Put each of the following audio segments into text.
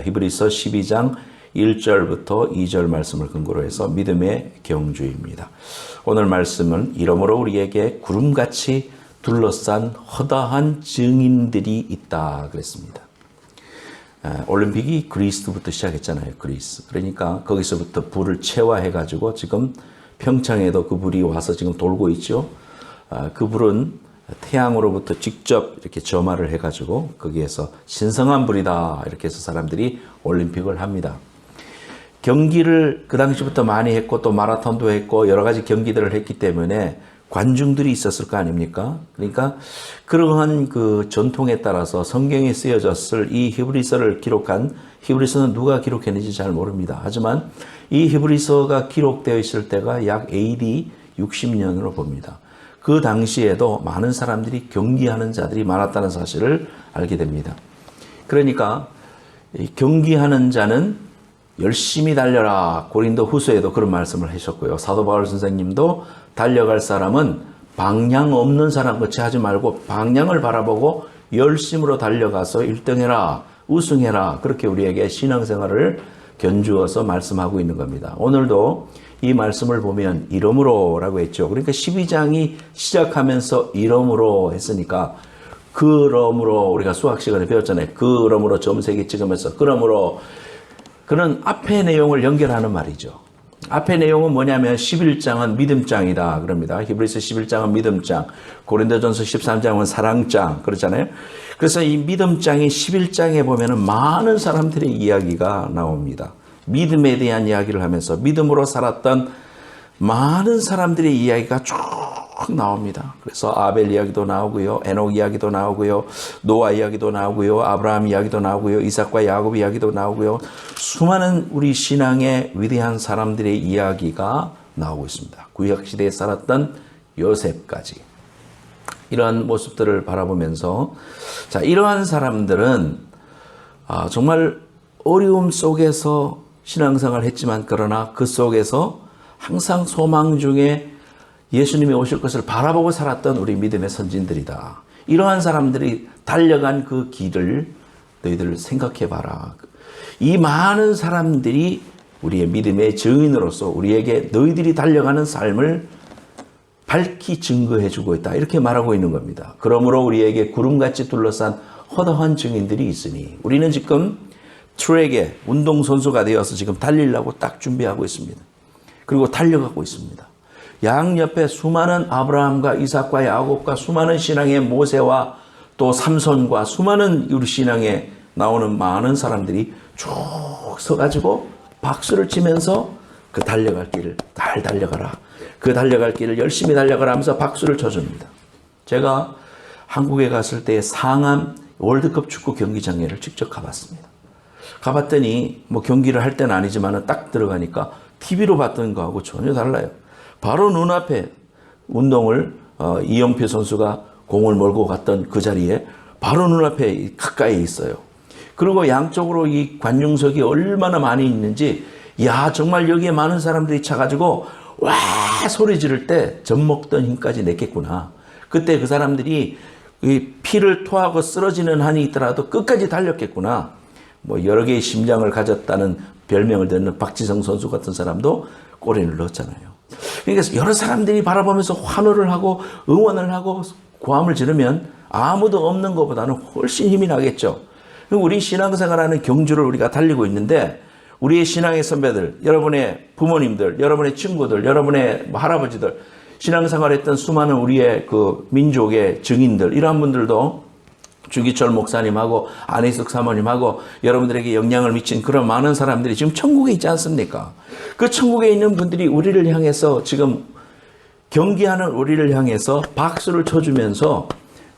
히브리서 12장 1절부터 2절 말씀을 근거로 해서 믿음의 경주입니다. 오늘 말씀은 이러므로 우리에게 구름같이 둘러싼 허다한 증인들이 있다 그랬습니다. 올림픽이 그리스부터 시작했잖아요. 그리스. 그러니까 거기서부터 불을 체화해가지고 지금 평창에도 그 불이 와서 지금 돌고 있죠. 그 불은 태양으로부터 직접 이렇게 점화를 해가지고 거기에서 신성한 불이다 이렇게 해서 사람들이 올림픽을 합니다. 경기를 그 당시부터 많이 했고 또 마라톤도 했고 여러 가지 경기들을 했기 때문에 관중들이 있었을 거 아닙니까? 그러니까 그러한 그 전통에 따라서 성경에 쓰여졌을 이 히브리서를 기록한, 히브리서는 누가 기록했는지 잘 모릅니다. 하지만 이 히브리서가 기록되어 있을 때가 약 AD 60년으로 봅니다. 그 당시에도 많은 사람들이 경기하는 자들이 많았다는 사실을 알게 됩니다. 그러니까 경기하는 자는 열심히 달려라. 고린도 후서에도 그런 말씀을 하셨고요. 사도 바울 선생님도 달려갈 사람은 방향 없는 사람 같이 하지 말고 방향을 바라보고 열심으로 달려가서 1등해라, 우승해라. 그렇게 우리에게 신앙생활을 견주어서 말씀하고 있는 겁니다. 오늘도 이 말씀을 보면 이러므로라고 했죠. 그러니까 12장이 시작하면서 이러므로 했으니까 그러므로 우리가 수학 시간에 배웠잖아요. 그러므로 점세기 찍으면서 그러므로 그런 앞의 내용을 연결하는 말이죠. 앞의 내용은 뭐냐면 11장은 믿음장이다 그럽니다. 히브리서 11장은 믿음장, 고린도전서 13장은 사랑장 그렇잖아요. 그래서 이 믿음장이 11장에 보면은 많은 사람들의 이야기가 나옵니다. 믿음에 대한 이야기를 하면서 믿음으로 살았던 많은 사람들의 이야기가 쭉 나옵니다. 그래서 아벨 이야기도 나오고요, 에녹 이야기도 나오고요, 노아 이야기도 나오고요, 아브라함 이야기도 나오고요, 이삭과 야곱 이야기도 나오고요. 수많은 우리 신앙의 위대한 사람들의 이야기가 나오고 있습니다. 구약시대에 살았던 요셉까지. 이러한 모습들을 바라보면서 자, 이러한 사람들은 정말 어려움 속에서 신앙생활을 했지만 그러나 그 속에서 항상 소망 중에 예수님이 오실 것을 바라보고 살았던 우리 믿음의 선진들이다. 이러한 사람들이 달려간 그 길을 너희들 생각해 봐라. 이 많은 사람들이 우리의 믿음의 증인으로서 우리에게 너희들이 달려가는 삶을 밝히 증거해 주고 있다. 이렇게 말하고 있는 겁니다. 그러므로 우리에게 구름같이 둘러싼 허다한 증인들이 있으니 우리는 지금 트랙에 운동선수가 되어서 지금 달리려고 딱 준비하고 있습니다. 그리고 달려가고 있습니다. 양옆에 수많은 아브라함과 이삭과 야곱과 수많은 신앙의 모세와 또 삼손과 수많은 우리 신앙에 나오는 많은 사람들이 쭉 서가지고 박수를 치면서 그 달려갈 길을 잘 달려가라. 그 달려갈 길을 열심히 달려가라 하면서 박수를 쳐줍니다. 제가 한국에 갔을 때 상암 월드컵 축구 경기장에를 직접 가봤습니다. 가봤더니 뭐 경기를 할 때는 아니지만 딱 들어가니까 TV로 봤던 거하고 전혀 달라요. 바로 눈앞에 운동을 이영표 선수가 공을 몰고 갔던 그 자리에 바로 눈앞에 가까이 있어요. 그리고 양쪽으로 이 관중석이 얼마나 많이 있는지 야 정말 여기에 많은 사람들이 차가지고 와 소리 지를 때 젖먹던 힘까지 냈겠구나. 그때 그 사람들이 이 피를 토하고 쓰러지는 한이 있더라도 끝까지 달렸겠구나. 뭐 여러 개의 심장을 가졌다는 별명을 듣는 박지성 선수 같은 사람도 골을 넣었잖아요. 그러니까 여러 사람들이 바라보면서 환호를 하고 응원을 하고 고함을 지르면 아무도 없는 것보다는 훨씬 힘이 나겠죠. 우리 신앙생활하는 경주를 우리가 달리고 있는데 우리의 신앙의 선배들, 여러분의 부모님들, 여러분의 친구들, 여러분의 할아버지들, 신앙생활했던 수많은 우리의 그 민족의 증인들 이러한 분들도 주기철 목사님하고 안희숙 사모님하고 여러분들에게 영향을 미친 그런 많은 사람들이 지금 천국에 있지 않습니까? 그 천국에 있는 분들이 우리를 향해서 지금 경기하는 우리를 향해서 박수를 쳐주면서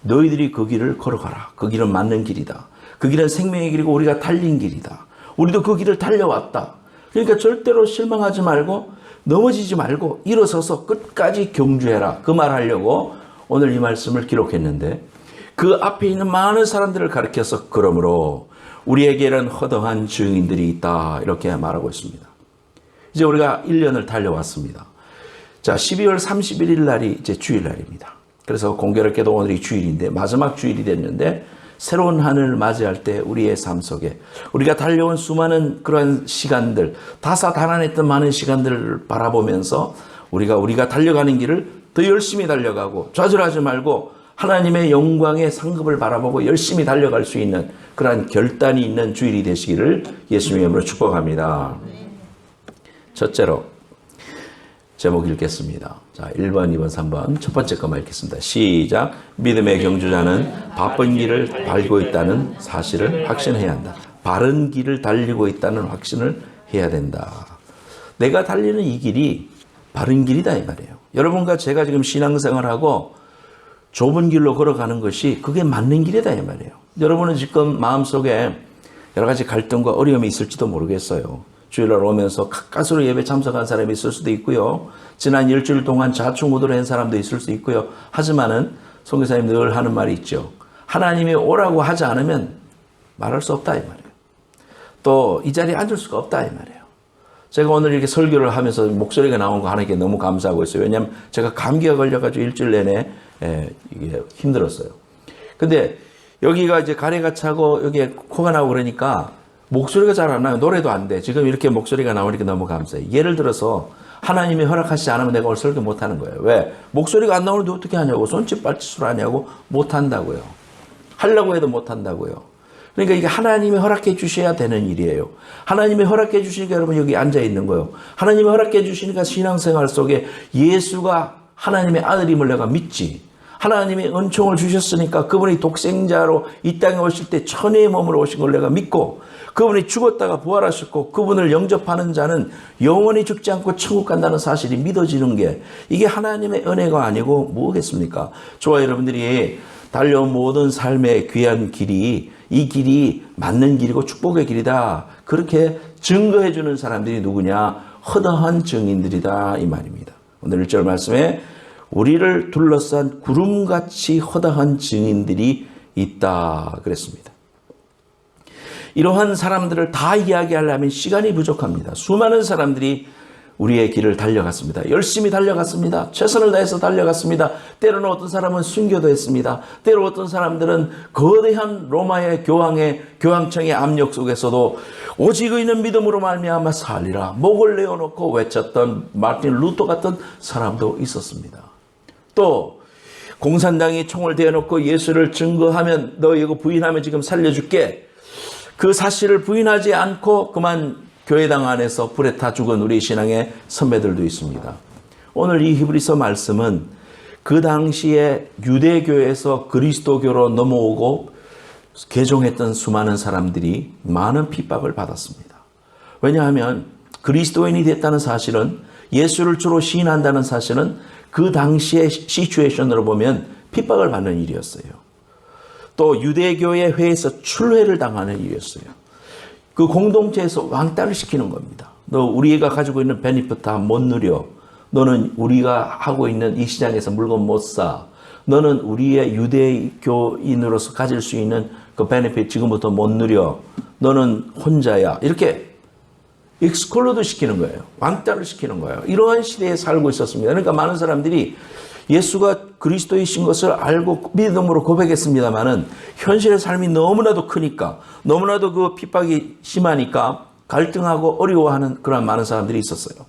너희들이 그 길을 걸어가라. 그 길은 맞는 길이다. 그 길은 생명의 길이고 우리가 달린 길이다. 우리도 그 길을 달려왔다. 그러니까 절대로 실망하지 말고 넘어지지 말고 일어서서 끝까지 경주해라. 그 말 하려고 오늘 이 말씀을 기록했는데 그 앞에 있는 많은 사람들을 가리켜서 그러므로 우리에게는 허다한 증인들이 있다 이렇게 말하고 있습니다. 이제 우리가 1년을 달려왔습니다. 자, 12월 31일 날이 이제 주일날입니다. 그래서 공교롭게도 오늘이 주일인데 마지막 주일이 됐는데 새로운 한 해를 맞이할 때 우리의 삶 속에 우리가 달려온 수많은 그런 시간들, 다사다난했던 많은 시간들을 바라보면서 우리가 달려가는 길을 더 열심히 달려가고 좌절하지 말고 하나님의 영광의 상급을 바라보고 열심히 달려갈 수 있는 그러한 결단이 있는 주일이 되시기를 예수님의 이름으로 축복합니다. 첫째로 제목 읽겠습니다. 자, 1번, 2번, 3번 첫 번째 것만 읽겠습니다. 시작. 믿음의 경주자는 바쁜 길을 달고 있다는 사실을 확신해야 한다. 바른 길을 달리고 있다는 확신을 해야 된다. 내가 달리는 이 길이 바른 길이다 이 말이에요. 여러분과 제가 지금 신앙생활하고 좁은 길로 걸어가는 것이 그게 맞는 길이다 이 말이에요. 여러분은 지금 마음속에 여러 가지 갈등과 어려움이 있을지도 모르겠어요. 주일날 오면서 가까스로 예배 참석한 사람이 있을 수도 있고요. 지난 일주일 동안 좌충우돌한 사람도 있을 수 있고요. 하지만은 선교사님 늘 하는 말이 있죠. 하나님이 오라고 하지 않으면 말할 수 없다 이 말이에요. 또 이 자리에 앉을 수가 없다 이 말이에요. 제가 오늘 이렇게 설교를 하면서 목소리가 나온 거 하나님께 너무 감사하고 있어요. 왜냐하면 제가 감기가 걸려가지고 일주일 내내 이게 힘들었어요. 근데 여기가 이제 가래가 차고 여기에 코가 나오고 그러니까 목소리가 잘 안 나요. 노래도 안 돼. 지금 이렇게 목소리가 나오니까 너무 감사해요. 예를 들어서 하나님이 허락하시지 않으면 내가 오늘 설교 못 하는 거예요. 왜? 목소리가 안 나오는데 어떻게 하냐고. 손짓 발짓을 하냐고. 못 한다고요. 하려고 해도 못 한다고요. 그러니까 이게 하나님이 허락해 주셔야 되는 일이에요. 하나님이 허락해 주시니까 여러분 여기 앉아 있는 거예요. 하나님이 허락해 주시니까 신앙생활 속에 예수가 하나님의 아들임을 내가 믿지. 하나님이 은총을 주셨으니까 그분이 독생자로 이 땅에 오실 때 천의 몸으로 오신 걸 내가 믿고 그분이 죽었다가 부활하셨고 그분을 영접하는 자는 영원히 죽지 않고 천국 간다는 사실이 믿어지는 게 이게 하나님의 은혜가 아니고 뭐겠습니까? 저와 여러분들이 달려온 모든 삶의 귀한 길이 이 길이 맞는 길이고 축복의 길이다. 그렇게 증거해 주는 사람들이 누구냐? 허다한 증인들이다 이 말입니다. 오늘 1절 말씀에 우리를 둘러싼 구름같이 허다한 증인들이 있다 그랬습니다. 이러한 사람들을 다 이야기하려면 시간이 부족합니다. 수많은 사람들이 우리의 길을 달려갔습니다. 열심히 달려갔습니다. 최선을 다해서 달려갔습니다. 때로는 어떤 사람은 순교도 했습니다. 때로 어떤 사람들은 거대한 로마의 교황청의 압력 속에서도 오직 의인은 믿음으로 말미암아 살리라 목을 내어놓고 외쳤던 마틴 루터 같은 사람도 있었습니다. 또 공산당이 총을 대어놓고 예수를 증거하면 너 이거 부인하면 지금 살려줄게. 그 사실을 부인하지 않고 그만 교회당 안에서 불에 타 죽은 우리 신앙의 선배들도 있습니다. 오늘 이 히브리서 말씀은 그 당시에 유대교에서 그리스도교로 넘어오고 개종했던 수많은 사람들이 많은 핍박을 받았습니다. 왜냐하면 그리스도인이 됐다는 사실은 예수를 주로 시인한다는 사실은 그 당시의 시츄에이션으로 보면 핍박을 받는 일이었어요. 또 유대교의 회에서 출회를 당하는 일이었어요. 그 공동체에서 왕따를 시키는 겁니다. 너 우리가 가지고 있는 베니핏 다 못 누려. 너는 우리가 하고 있는 이 시장에서 물건 못 사. 너는 우리의 유대교인으로서 가질 수 있는 그 베니핏 지금부터 못 누려. 너는 혼자야. 이렇게 익스클루드 시키는 거예요. 왕따를 시키는 거예요. 이러한 시대에 살고 있었습니다. 그러니까 많은 사람들이 예수가 그리스도이신 것을 알고 믿음으로 고백했습니다마는 현실의 삶이 너무나도 크니까 너무나도 그 핍박이 심하니까 갈등하고 어려워하는 그런 많은 사람들이 있었어요.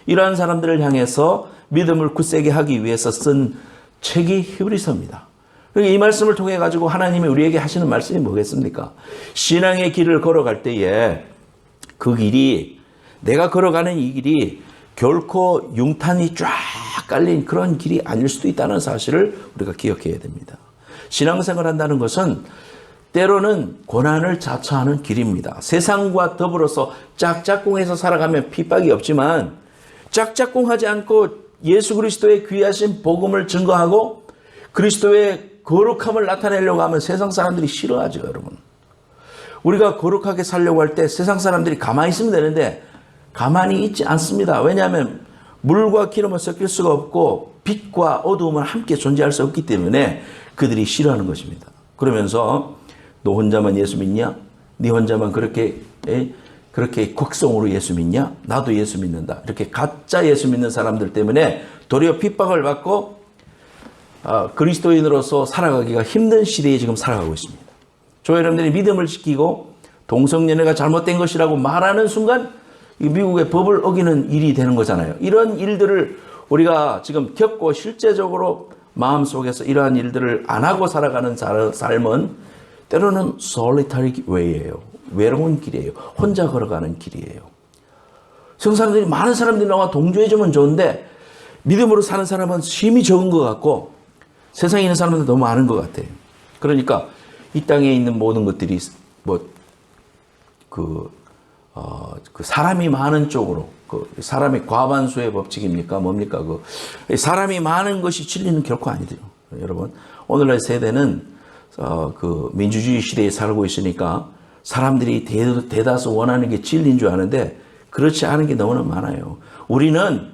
이러한 사람들을 향해서 믿음을 굳세게 하기 위해서 쓴 책이 히브리서입니다. 이 말씀을 통해 가지고 하나님이 우리에게 하시는 말씀이 뭐겠습니까? 신앙의 길을 걸어갈 때에 그 길이 내가 걸어가는 이 길이 결코 융탄이 쫙 깔린 그런 길이 아닐 수도 있다는 사실을 우리가 기억해야 됩니다. 신앙생활 한다는 것은 때로는 고난을 자처하는 길입니다. 세상과 더불어서 짝짝꿍해서 살아가면 핍박이 없지만 짝짝꿍하지 않고 예수 그리스도의 귀하신 복음을 증거하고 그리스도의 거룩함을 나타내려고 하면 세상 사람들이 싫어하죠, 여러분. 우리가 거룩하게 살려고 할 때 세상 사람들이 가만히 있으면 되는데 가만히 있지 않습니다. 왜냐하면 물과 기름은 섞일 수가 없고 빛과 어두움은 함께 존재할 수 없기 때문에 그들이 싫어하는 것입니다. 그러면서 너 혼자만 예수 믿냐? 네 혼자만 그렇게 극성으로 예수 믿냐? 나도 예수 믿는다. 이렇게 가짜 예수 믿는 사람들 때문에 도리어 핍박을 받고 그리스도인으로서 살아가기가 힘든 시대에 지금 살아가고 있습니다. 저 여러분들이 믿음을 지키고 동성연애가 잘못된 것이라고 말하는 순간 이 미국의 법을 어기는 일이 되는 거잖아요. 이런 일들을 우리가 지금 겪고 실제적으로 마음속에서 이러한 일들을 안 하고 살아가는 삶은 때로는 solitary way예요. 외로운 길이에요. 혼자 걸어가는 길이에요. 성사람들이 많은 사람들이 나와 동조해주면 좋은데 믿음으로 사는 사람은 힘이 적은 것 같고 세상에 있는 사람들은 너무 많은 것 같아요. 그러니까 이 땅에 있는 모든 것들이 사람이 많은 쪽으로 사람의 과반수의 법칙입니까? 뭡니까? 사람이 많은 것이 진리는 결코 아니돼요. 여러분, 오늘날 세대는 민주주의 시대에 살고 있으니까 사람들이 대다수 원하는 게 진리인 줄 아는데 그렇지 않은 게 너무나 많아요. 우리는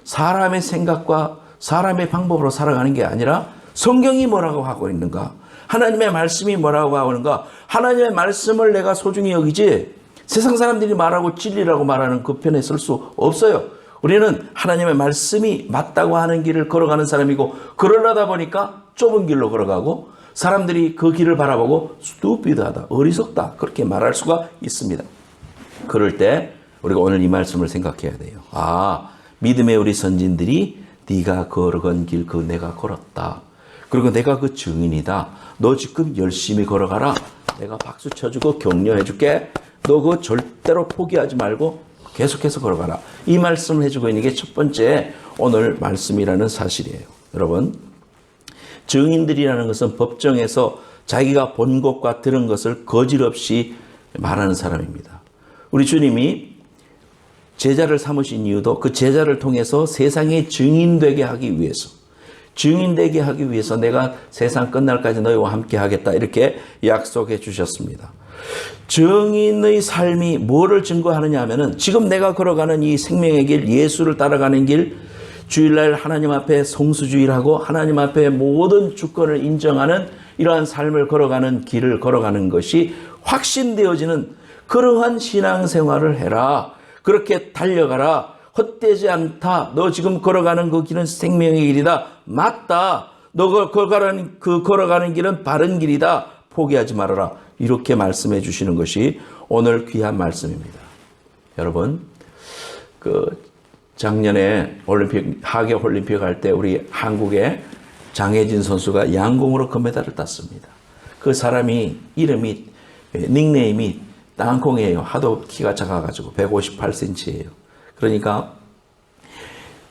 사람의 생각과 사람의 방법으로 살아가는 게 아니라 성경이 뭐라고 하고 있는가? 하나님의 말씀이 뭐라고 하고 있는가? 하나님의 말씀을 내가 소중히 여기지 세상 사람들이 말하고 진리라고 말하는 그 편에 설 수 없어요. 우리는 하나님의 말씀이 맞다고 하는 길을 걸어가는 사람이고 그러려다 보니까 좁은 길로 걸어가고 사람들이 그 길을 바라보고 stupid하다, 어리석다 그렇게 말할 수가 있습니다. 그럴 때 우리가 오늘 이 말씀을 생각해야 돼요. 믿음의 우리 선진들이 네가 걸어간 길 그 내가 걸었다. 그리고 내가 그 증인이다. 너 지금 열심히 걸어가라. 내가 박수 쳐주고 격려해줄게. 너 그거 절대로 포기하지 말고 계속해서 걸어가라. 이 말씀을 해주고 있는 게 첫 번째 오늘 말씀이라는 사실이에요. 여러분, 증인들이라는 것은 법정에서 자기가 본 것과 들은 것을 거짓 없이 말하는 사람입니다. 우리 주님이 제자를 삼으신 이유도 그 제자를 통해서 세상에 증인되게 하기 위해서, 증인되게 하기 위해서 내가 세상 끝날까지 너희와 함께 하겠다 이렇게 약속해 주셨습니다. 증인의 삶이 뭐를 증거하느냐 하면은 지금 내가 걸어가는 이 생명의 길, 예수를 따라가는 길, 주일날 하나님 앞에 성수주의를 하고 하나님 앞에 모든 주권을 인정하는 이러한 삶을 걸어가는 길을 걸어가는 것이 확신되어지는 그러한 신앙생활을 해라. 그렇게 달려가라. 헛되지 않다. 너 지금 걸어가는 그 길은 생명의 길이다. 맞다. 너 걸어가는 길은 바른 길이다. 포기하지 말아라. 이렇게 말씀해 주시는 것이 오늘 귀한 말씀입니다. 여러분, 작년에 하계 올림픽 할 때 우리 한국의 장혜진 선수가 양궁으로 금메달을 땄습니다. 그 사람이 닉네임이 땅콩이에요. 하도 키가 작아가지고 158cm예요. 그러니까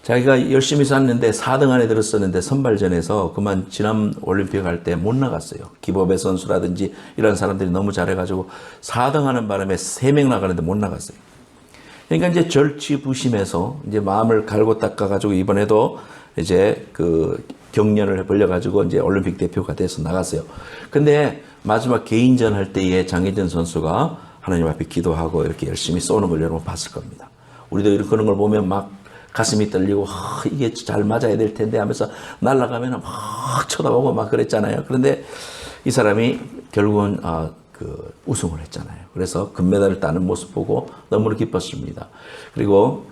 자기가 열심히 쐈는데 4등 안에 들었었는데 선발전에서 그만 지난 올림픽 할 때 못 나갔어요. 기법의 선수라든지 이런 사람들이 너무 잘해가지고 4등 하는 바람에 3명 나가는데 못 나갔어요. 그러니까 이제 절치부심해서 이제 마음을 갈고 닦아가지고 이번에도 이제 경련을 벌려가지고 이제 올림픽 대표가 돼서 나갔어요. 근데 마지막 개인전 할 때에 장혜진 선수가 하나님 앞에 기도하고 이렇게 열심히 쏘는 걸 여러분 봤을 겁니다. 우리도 이런 그런 걸 보면 막 가슴이 떨리고 이게 잘 맞아야 될 텐데 하면서 날아가면 막 쳐다보고 막 그랬잖아요. 그런데 이 사람이 결국은 우승을 했잖아요. 그래서 금메달을 따는 모습 보고 너무나 기뻤습니다. 그리고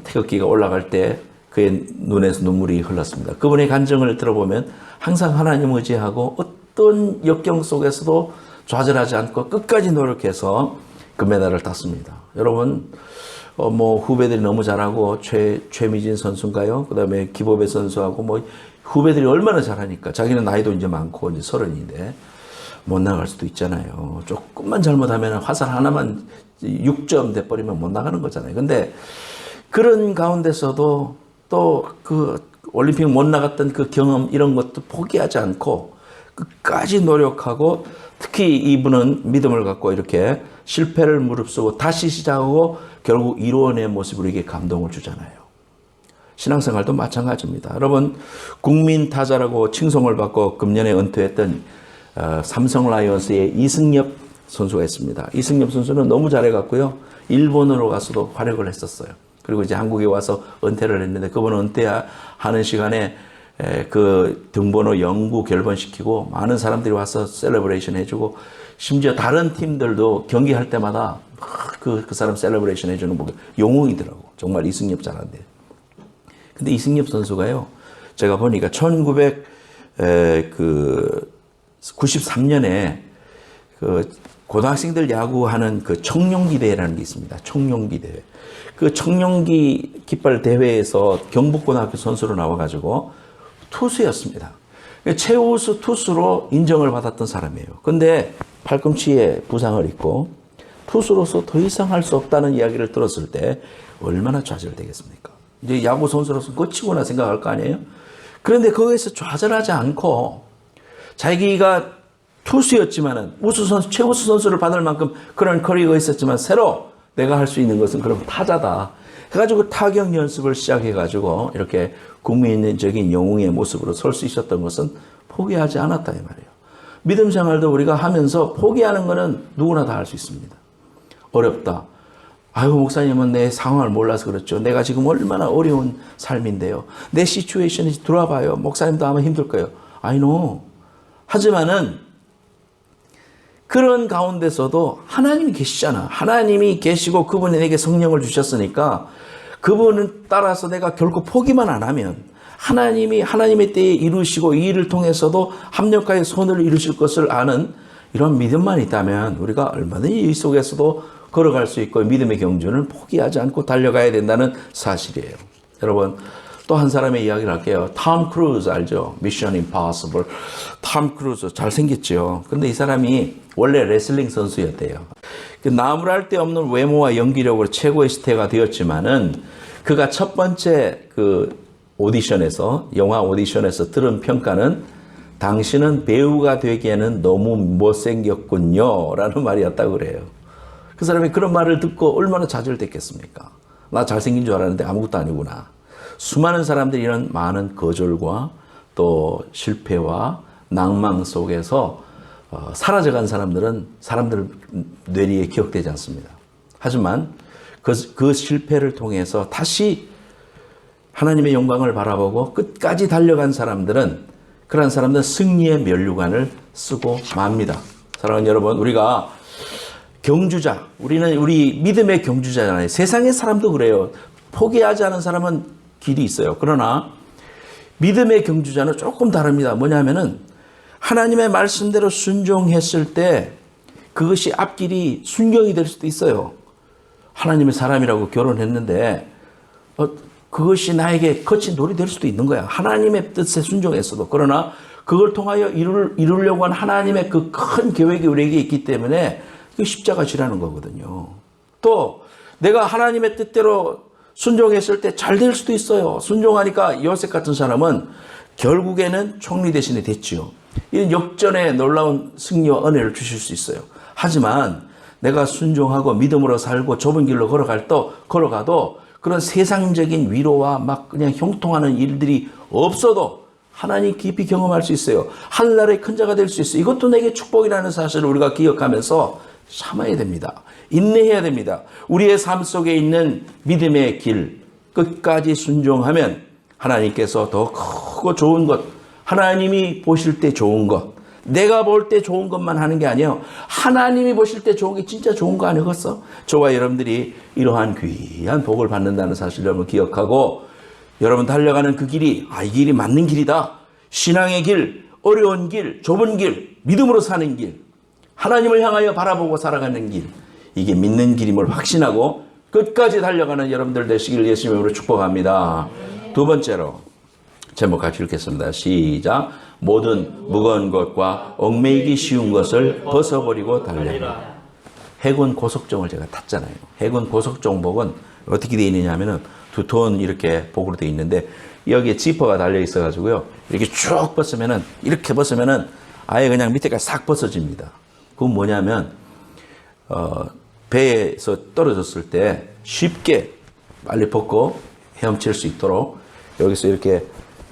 태극기가 올라갈 때 그의 눈에서 눈물이 흘렀습니다. 그분의 간증을 들어보면 항상 하나님 의지하고 어떤 역경 속에서도 좌절하지 않고 끝까지 노력해서 금메달을 땄습니다. 여러분, 후배들이 너무 잘하고 최미진 선수인가요? 그다음에 기법의 선수하고 후배들이 얼마나 잘하니까 자기는 나이도 이제 많고 이제 30인데 못 나갈 수도 있잖아요. 조금만 잘못하면 화살 하나만 6점 돼버리면 못 나가는 거잖아요. 근데 그런 가운데서도 또 올림픽 못 나갔던 그 경험 이런 것도 포기하지 않고 끝까지 노력하고 특히 이분은 믿음을 갖고 이렇게 실패를 무릅쓰고 다시 시작하고 결국 이루어낸 모습으로 이게 감동을 주잖아요. 신앙생활도 마찬가지입니다. 여러분, 국민 타자라고 칭송을 받고 금년에 은퇴했던 삼성 라이온스의 이승엽 선수가 있습니다. 이승엽 선수는 너무 잘해갖고요. 일본으로 가서도 활약을 했었어요. 그리고 이제 한국에 와서 은퇴를 했는데 그분은 은퇴하는 시간에 등번호 영구 결번시키고 많은 사람들이 와서 셀러브레이션 해주고 심지어 다른 팀들도 경기할 때마다 그 사람 셀러브레이션 해주는 영웅이더라고. 정말 이승엽 잘한대. 근데 이승엽 선수가요. 제가 보니까 1993년에 그 고등학생들 야구하는 그 청룡기 대회라는 게 있습니다. 청룡기 대회. 그 청룡기 깃발 대회에서 경북고등학교 선수로 나와가지고 투수였습니다. 최우수 투수로 인정을 받았던 사람이에요. 근데 팔꿈치에 부상을 입고 투수로서 더 이상 할 수 없다는 이야기를 들었을 때 얼마나 좌절되겠습니까? 이제 야구 선수로서 끝이구나 생각할 거 아니에요? 그런데 거기에서 좌절하지 않고 자기가 투수였지만은 우수 선수, 최우수 선수를 받을 만큼 그런 커리어가 있었지만 새로 내가 할 수 있는 것은 그럼 타자다. 해가지고 타격 연습을 시작해가지고 이렇게 국민적인 영웅의 모습으로 설 수 있었던 것은 포기하지 않았다 이 말이에요. 믿음 생활도 우리가 하면서 포기하는 것은 누구나 다 할 수 있습니다. 어렵다. 아유 목사님은 내 상황을 몰라서 그렇죠. 내가 지금 얼마나 어려운 삶인데요. 내 시츄에이션이 들어와 봐요. 목사님도 아마 힘들 거예요. I know. 하지만은 그런 가운데서도 하나님이 계시잖아. 하나님이 계시고 그분이 내게 성령을 주셨으니까 그분을 따라서 내가 결코 포기만 안 하면 하나님이 하나님의 때에 이루시고 이 일을 통해서도 합력하여 선을 이루실 것을 아는 이런 믿음만 있다면 우리가 얼마든지 이 속에서도 걸어갈 수 있고 믿음의 경주는 포기하지 않고 달려가야 된다는 사실이에요. 여러분 또 한 사람의 이야기를 할게요. 톰 크루즈 알죠? 미션 임파서블. 톰 크루즈 잘생겼죠. 근데 이 사람이 원래 레슬링 선수였대요. 나무랄 데 없는 외모와 연기력으로 최고의 스타가 되었지만은 그가 첫 번째 그 오디션에서 영화 오디션에서 들은 평가는 당신은 배우가 되기에는 너무 못생겼군요 라는 말이었다고 그래요. 그 사람이 그런 말을 듣고 얼마나 좌절됐겠습니까? 나 잘생긴 줄 알았는데 아무것도 아니구나. 수많은 사람들이 이런 많은 거절과 또 실패와 낭망 속에서 사라져간 사람들은 사람들 뇌리에 기억되지 않습니다. 하지만 그 실패를 통해서 다시 하나님의 영광을 바라보고 끝까지 달려간 사람들은 그런 사람들은 승리의 면류관을 쓰고 맙니다. 사랑하는 여러분, 우리가 경주자, 우리는 우리 믿음의 경주자잖아요. 세상의 사람도 그래요. 포기하지 않은 사람은 길이 있어요. 그러나 믿음의 경주자는 조금 다릅니다. 뭐냐면은 하나님의 말씀대로 순종했을 때 그것이 앞길이 순경이 될 수도 있어요. 하나님의 사람이라고 결혼했는데 그것이 나에게 거친 돌이 될 수도 있는 거야. 하나님의 뜻에 순종했어도. 그러나 그걸 통하여 이루려고 한 하나님의 그 큰 계획이 우리에게 있기 때문에 그 십자가 지라는 거거든요. 또 내가 하나님의 뜻대로 순종했을 때 잘 될 수도 있어요. 순종하니까 요셉 같은 사람은 결국에는 총리 대신에 됐지요. 이런 역전의 놀라운 승리와 은혜를 주실 수 있어요. 하지만 내가 순종하고 믿음으로 살고 좁은 길로 걸어가도 그런 세상적인 위로와 막 그냥 형통하는 일들이 없어도 하나님 깊이 경험할 수 있어요. 하늘나라의 큰 자가 될 수 있어요. 이것도 내게 축복이라는 사실을 우리가 기억하면서 참아야 됩니다. 인내해야 됩니다. 우리의 삶 속에 있는 믿음의 길 끝까지 순종하면 하나님께서 더 크고 좋은 것, 하나님이 보실 때 좋은 것, 내가 볼 때 좋은 것만 하는 게 아니에요. 하나님이 보실 때 좋은 게 진짜 좋은 거 아니겠어? 저와 여러분들이 이러한 귀한 복을 받는다는 사실을 여러분 기억하고 여러분 달려가는 그 길이 이 길이 맞는 길이다. 신앙의 길, 어려운 길, 좁은 길, 믿음으로 사는 길, 하나님을 향하여 바라보고 살아가는 길, 이게 믿는 길임을 확신하고 끝까지 달려가는 여러분들 되시기를 예수님의 이름으로 축복합니다. 두 번째로 제목 같이 읽겠습니다. 시작. 모든 무거운 것과 얽매이기 쉬운 것을 벗어버리고 달려라. 해군 고속정을 제가 탔잖아요. 해군 고속정복은 어떻게 되어 있느냐면은 두터운 이렇게 복으로 되어 있는데 여기에 지퍼가 달려 있어가지고요. 이렇게 쭉 벗으면은 이렇게 벗으면은 아예 그냥 밑에까지 싹 벗어집니다. 그건 뭐냐면 배에서 떨어졌을 때 쉽게 빨리 벗고 헤엄칠 수 있도록 여기서 이렇게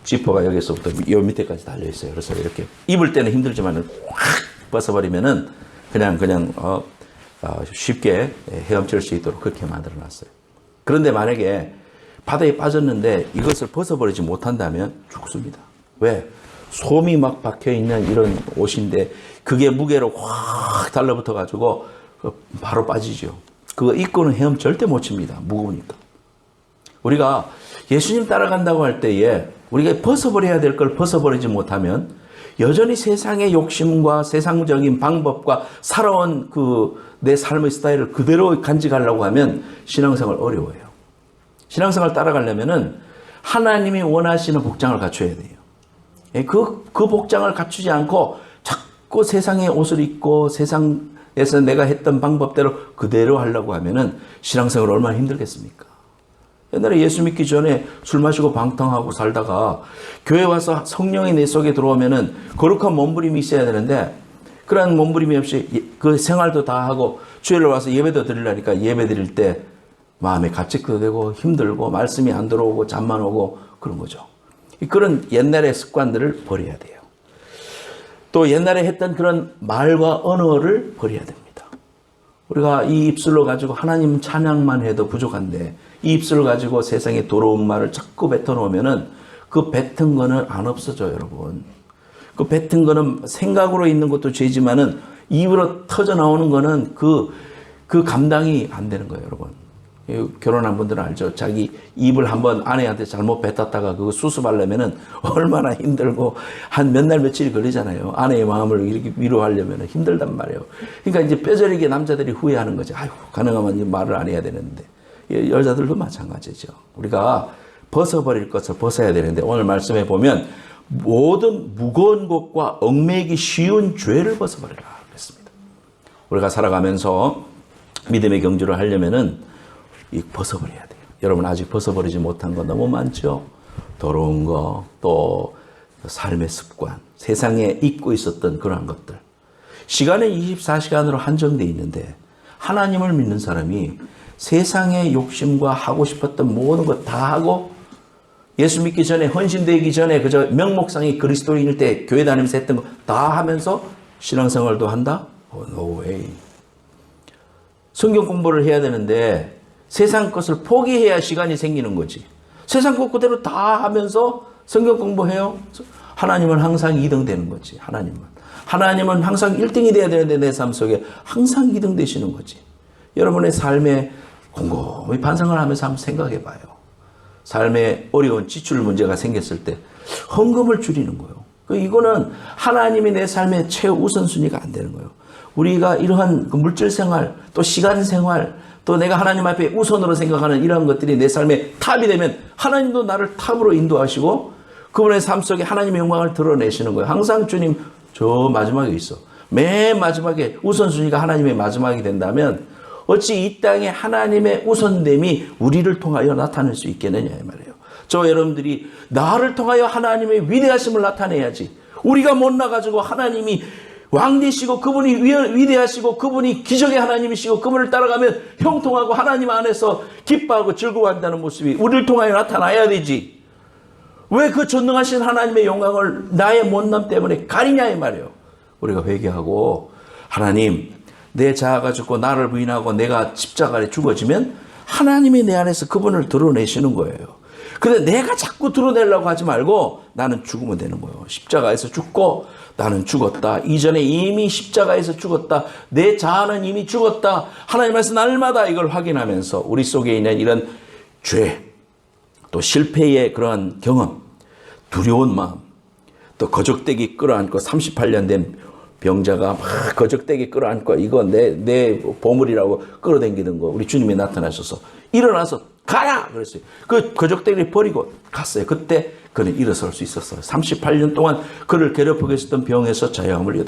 지퍼가 여기서부터 이 밑에까지 달려 있어요. 그래서 이렇게 입을 때는 힘들지만 확 벗어버리면은 그냥 쉽게 헤엄칠 수 있도록 그렇게 만들어 놨어요. 그런데 만약에 바다에 빠졌는데 이것을 벗어버리지 못한다면 죽습니다. 왜? 솜이 막 박혀 있는 이런 옷인데 그게 무게로 확 달라붙어 가지고 바로 빠지죠. 그거 입고는 헤엄 절대 못 칩니다. 무거우니까. 우리가 예수님 따라간다고 할 때에 우리가 벗어버려야 될 걸 벗어버리지 못하면 여전히 세상의 욕심과 세상적인 방법과 살아온 내 삶의 스타일을 그대로 간직하려고 하면 신앙생활 어려워요. 신앙생활 따라가려면은 하나님이 원하시는 복장을 갖춰야 돼요. 그 복장을 갖추지 않고 자꾸 세상의 옷을 입고 세상에서 내가 했던 방법대로 그대로 하려고 하면은 신앙생활 얼마나 힘들겠습니까? 옛날에 예수 믿기 전에 술 마시고 방탕하고 살다가 교회 와서 성령이 내 속에 들어오면은 거룩한 몸부림이 있어야 되는데 그런 몸부림이 없이 그 생활도 다 하고 주일날 와서 예배도 드리려니까 예배 드릴 때 마음에 갑질도 되고 힘들고 말씀이 안 들어오고 잠만 오고 그런 거죠. 그런 옛날의 습관들을 버려야 돼요. 또 옛날에 했던 그런 말과 언어를 버려야 됩니다. 우리가 이 입술로 가지고 하나님 찬양만 해도 부족한데 이 입술을 가지고 세상에 더러운 말을 자꾸 뱉어놓으면은 그 뱉은 거는 안 없어져요, 여러분. 그 뱉은 거는 생각으로 있는 것도 죄지만은 입으로 터져 나오는 거는 그 감당이 안 되는 거예요, 여러분. 결혼한 분들은 알죠. 자기 입을 한번 아내한테 잘못 뱉었다가 그거 수습하려면은 얼마나 힘들고 한 몇 날 며칠이 걸리잖아요. 아내의 마음을 이렇게 위로하려면 힘들단 말이에요. 그러니까 이제 뼈저리게 남자들이 후회하는 거죠. 아이고, 가능하면 말을 안 해야 되는데. 여자들도 마찬가지죠. 우리가 벗어버릴 것을 벗어야 되는데 오늘 말씀해 보면 모든 무거운 것과 얽매이기 쉬운 죄를 벗어버리라 그랬습니다. 우리가 살아가면서 믿음의 경주를 하려면은 벗어버려야 돼요. 여러분 아직 벗어버리지 못한 거 너무 많죠. 더러운 거, 또 삶의 습관, 세상에 잊고 있었던 그러한 것들. 시간은 24시간으로 한정되어 있는데 하나님을 믿는 사람이 세상의 욕심과 하고 싶었던 모든 것 다 하고 예수 믿기 전에 헌신되기 전에 그저 명목상이 그리스도인일 때 교회 다니면서 했던 거 다 하면서 신앙생활도 한다? No way. 성경 공부를 해야 되는데 세상 것을 포기해야 시간이 생기는 거지. 세상 것 그대로 다 하면서 성경 공부해요? 하나님은 항상 2등 되는 거지. 하나님은 항상 1등이 돼야 되는데 내 삶 속에 항상 2등 되시는 거지. 여러분의 삶에 곰곰이 반성을 하면서 한번 생각해 봐요. 삶에 어려운 지출 문제가 생겼을 때 헌금을 줄이는 거예요. 이거는 하나님이 내 삶의 최우선순위가 안 되는 거예요. 우리가 이러한 물질 생활, 또 시간 생활, 또 내가 하나님 앞에 우선으로 생각하는 이러한 것들이 내 삶의 탑이 되면 하나님도 나를 탑으로 인도하시고 그분의 삶 속에 하나님의 영광을 드러내시는 거예요. 항상 주님 저 마지막에 있어. 맨 마지막에 우선순위가 하나님의 마지막이 된다면 어찌 이 땅에 하나님의 우선됨이 우리를 통하여 나타낼 수 있겠느냐 이 말이에요. 저 여러분들이 나를 통하여 하나님의 위대하심을 나타내야지. 우리가 못나가지고 하나님이 왕되시고 그분이 위대하시고 그분이 기적의 하나님이시고 그분을 따라가면 형통하고 하나님 안에서 기뻐하고 즐거워한다는 모습이 우리를 통하여 나타나야 되지. 왜 그 전능하신 하나님의 영광을 나의 못남 때문에 가리냐 이 말이에요. 우리가 회개하고 하나님 내 자아가 죽고 나를 부인하고 내가 십자가에 죽어지면 하나님이 내 안에서 그분을 드러내시는 거예요. 근데 내가 자꾸 드러내려고 하지 말고 나는 죽으면 되는 거예요. 십자가에서 죽고 나는 죽었다. 이전에 이미 십자가에서 죽었다. 내 자아는 이미 죽었다. 하나님께서 날마다 이걸 확인하면서 우리 속에 있는 이런 죄, 또 실패의 그러한 경험, 두려운 마음, 또 거적대기 끌어안고 38년 된 병자가 막 거적대기 끌어안고 이거 내 보물이라고 끌어당기는 거 우리 주님이 나타나셔서 일어나서 가라 그랬어요. 그 거적대기를 버리고 갔어요. 그때 그는 일어설 수 있었어요. 38년 동안 그를 괴롭히고 있었던 병에서 자유함을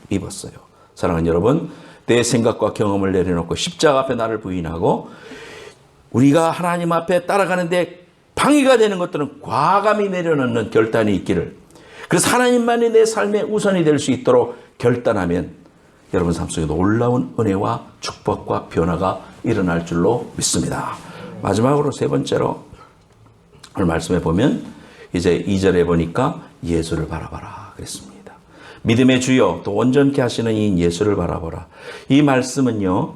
입었어요. 사랑하는 여러분, 내 생각과 경험을 내려놓고 십자가 앞에 나를 부인하고 우리가 하나님 앞에 따라가는데 방해가 되는 것들은 과감히 내려놓는 결단이 있기를, 그래서 하나님만이 내 삶의 우선이 될 수 있도록 결단하면 여러분 삶 속에 놀라운 은혜와 축복과 변화가 일어날 줄로 믿습니다. 마지막으로 세 번째로 오늘 말씀해 보면 이제 2절에 보니까 예수를 바라봐라 그랬습니다. 믿음의 주여 또 온전케 하시는 이 예수를 바라보라. 이 말씀은요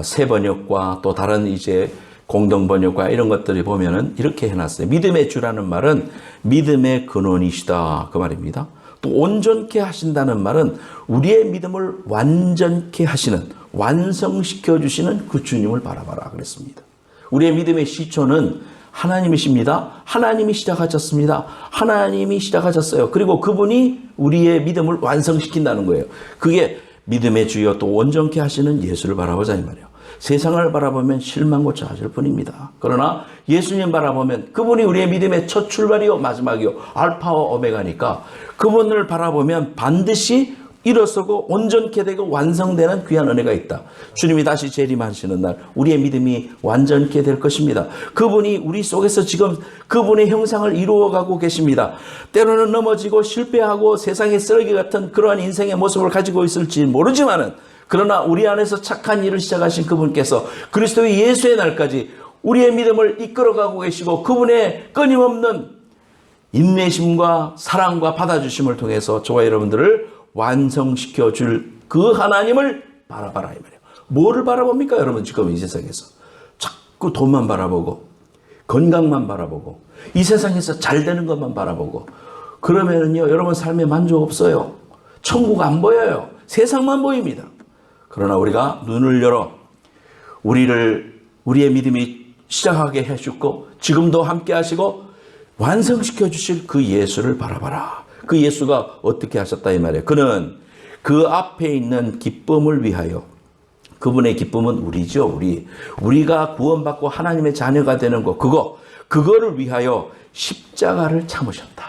새 번역과 또 다른 이제 공동 번역과 이런 것들이 보면은 이렇게 해놨어요. 믿음의 주라는 말은 믿음의 근원이시다 그 말입니다. 또 온전케 하신다는 말은 우리의 믿음을 완전케 하시는, 완성시켜 주시는 그 주님을 바라봐라 그랬습니다. 우리의 믿음의 시초는 하나님이십니다. 하나님이 시작하셨습니다. 하나님이 시작하셨어요. 그리고 그분이 우리의 믿음을 완성시킨다는 거예요. 그게 믿음의 주여 또 온전케 하시는 예수를 바라보자 이 말이에요. 세상을 바라보면 실망고차 하실 뿐입니다. 그러나 예수님 바라보면 그분이 우리의 믿음의 첫 출발이요 마지막이요 알파와 오메가니까 그분을 바라보면 반드시 일어서고 온전케 되고 완성되는 귀한 은혜가 있다. 주님이 다시 재림하시는 날 우리의 믿음이 완전케 될 것입니다. 그분이 우리 속에서 지금 그분의 형상을 이루어가고 계십니다. 때로는 넘어지고 실패하고 세상의 쓰레기 같은 그러한 인생의 모습을 가지고 있을지 모르지만은 그러나 우리 안에서 착한 일을 시작하신 그분께서 그리스도의 예수의 날까지 우리의 믿음을 이끌어가고 계시고 그분의 끊임없는 인내심과 사랑과 받아주심을 통해서 저와 여러분들을 완성시켜 줄 그 하나님을 바라봐라 이 말이에요. 뭐를 바라봅니까 여러분? 지금 이 세상에서 자꾸 돈만 바라보고 건강만 바라보고 이 세상에서 잘 되는 것만 바라보고 그러면은요 여러분 삶에 만족 없어요. 천국 안 보여요. 세상만 보입니다. 그러나 우리가 눈을 열어 우리의 믿음이 시작하게 해주고 지금도 함께 하시고 완성시켜 주실 그 예수를 바라봐라. 그 예수가 어떻게 하셨다 이 말이에요. 그는 그 앞에 있는 기쁨을 위하여 그분의 기쁨은 우리죠. 우리가 구원받고 하나님의 자녀가 되는 것 그거를 위하여 십자가를 참으셨다.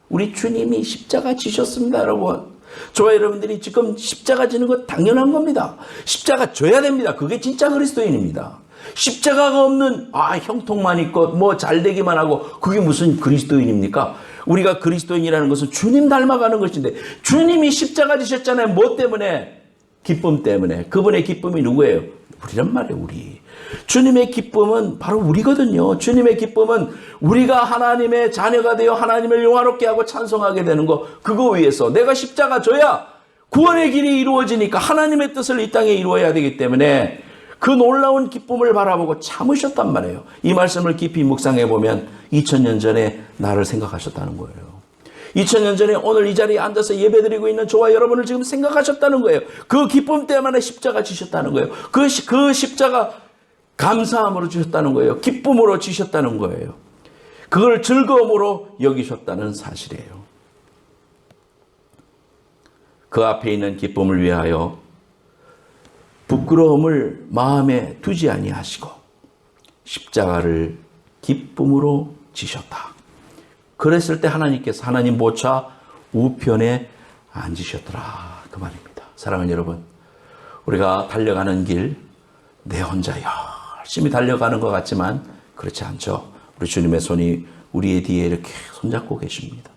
우리 주님이 십자가 지셨습니다 여러분. 저와 여러분들이 지금 십자가 지는 거 당연한 겁니다. 십자가 져야 됩니다. 그게 진짜 그리스도인입니다. 십자가가 없는 형통만 있고 뭐 잘되기만 하고 그게 무슨 그리스도인입니까? 우리가 그리스도인이라는 것은 주님 닮아가는 것인데 주님이 십자가 지셨잖아요. 뭐 때문에? 기쁨 때문에. 그분의 기쁨이 누구예요? 우리란 말이에요. 우리. 주님의 기쁨은 바로 우리거든요. 주님의 기쁨은 우리가 하나님의 자녀가 되어 하나님을 영화롭게 하고 찬송하게 되는 거 그거 위해서 내가 십자가 져야 구원의 길이 이루어지니까 하나님의 뜻을 이 땅에 이루어야 되기 때문에 그 놀라운 기쁨을 바라보고 참으셨단 말이에요. 이 말씀을 깊이 묵상해 보면 2000년 전에 나를 생각하셨다는 거예요. 2000년 전에 오늘 이 자리에 앉아서 예배드리고 있는 저와 여러분을 지금 생각하셨다는 거예요. 그 기쁨 때문에 십자가 지셨다는 거예요. 그 십자가 감사함으로 지셨다는 거예요. 기쁨으로 지셨다는 거예요. 그걸 즐거움으로 여기셨다는 사실이에요. 그 앞에 있는 기쁨을 위하여 부끄러움을 마음에 두지 아니하시고 십자가를 기쁨으로 지셨다. 그랬을 때 하나님께서 하나님 보좌 우편에 앉으셨더라 그 말입니다. 사랑하는 여러분, 우리가 달려가는 길 내 혼자 열심히 달려가는 것 같지만 그렇지 않죠. 우리 주님의 손이 우리의 뒤에 이렇게 손잡고 계십니다.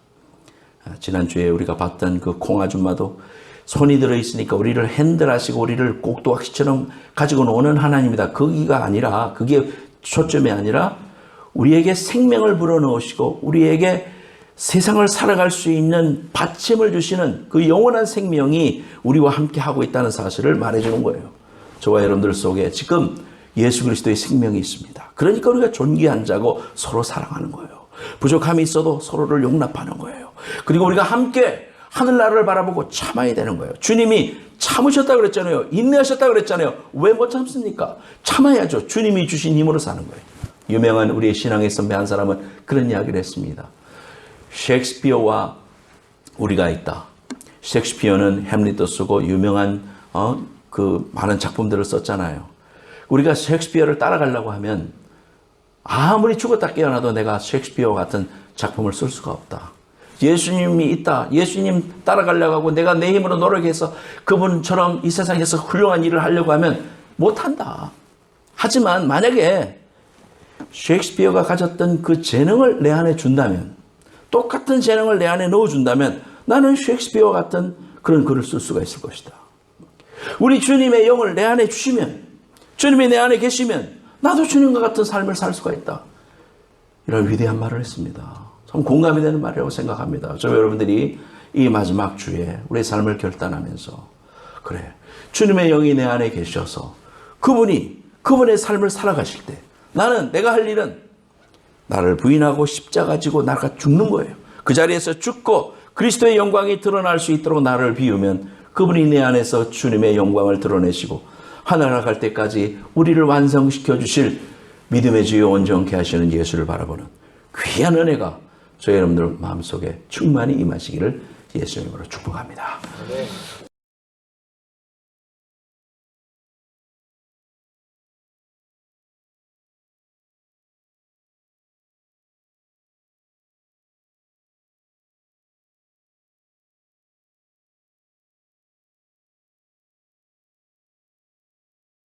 지난주에 우리가 봤던 그 콩아줌마도 손이 들어있으니까 우리를 핸들하시고 우리를 꼭두각시처럼 가지고 노는 하나님이다. 거기가 아니라 그게 초점이 아니라 우리에게 생명을 불어넣으시고 우리에게 세상을 살아갈 수 있는 받침을 주시는 그 영원한 생명이 우리와 함께 하고 있다는 사실을 말해주는 거예요. 저와 여러분들 속에 지금 예수 그리스도의 생명이 있습니다. 그러니까 우리가 존귀한 자고 서로 사랑하는 거예요. 부족함이 있어도 서로를 용납하는 거예요. 그리고 우리가 함께 하늘나라를 바라보고 참아야 되는 거예요. 주님이 참으셨다고 그랬잖아요. 인내하셨다고 그랬잖아요. 왜 못 참습니까? 참아야죠. 주님이 주신 힘으로 사는 거예요. 유명한 우리의 신앙의 선배 한 사람은 그런 이야기를 했습니다. 셰익스피어와 우리가 있다. 셰익스피어는 햄릿도 쓰고 유명한 그 많은 작품들을 썼잖아요. 우리가 셰익스피어를 따라가려고 하면 아무리 죽었다 깨어나도 내가 셰익스피어 같은 작품을 쓸 수가 없다. 예수님이 있다. 예수님 따라가려고 하고 내가 내 힘으로 노력해서 그분처럼 이 세상에서 훌륭한 일을 하려고 하면 못한다. 하지만 만약에 셰익스피어가 가졌던 그 재능을 내 안에 준다면, 똑같은 재능을 내 안에 넣어준다면 나는 셰익스피어 같은 그런 글을 쓸 수가 있을 것이다. 우리 주님의 영을 내 안에 주시면, 주님이 내 안에 계시면 나도 주님과 같은 삶을 살 수가 있다. 이런 위대한 말을 했습니다. 참 공감이 되는 말이라고 생각합니다. 저 여러분들이 이 마지막 주에 우리의 삶을 결단하면서 그래, 주님의 영이 내 안에 계셔서 그분의 삶을 살아가실 때 나는 내가 할 일은 나를 부인하고 십자가 지고 나가 죽는 거예요. 그 자리에서 죽고 그리스도의 영광이 드러날 수 있도록 나를 비우면 그분이 내 안에서 주님의 영광을 드러내시고 하늘나라 갈 때까지 우리를 완성시켜 주실 믿음의 주여 온전케 하시는 예수를 바라보는 귀한 은혜가 저희 여러분들 마음속에 충만히 임하시기를 예수 이름으로 축복합니다.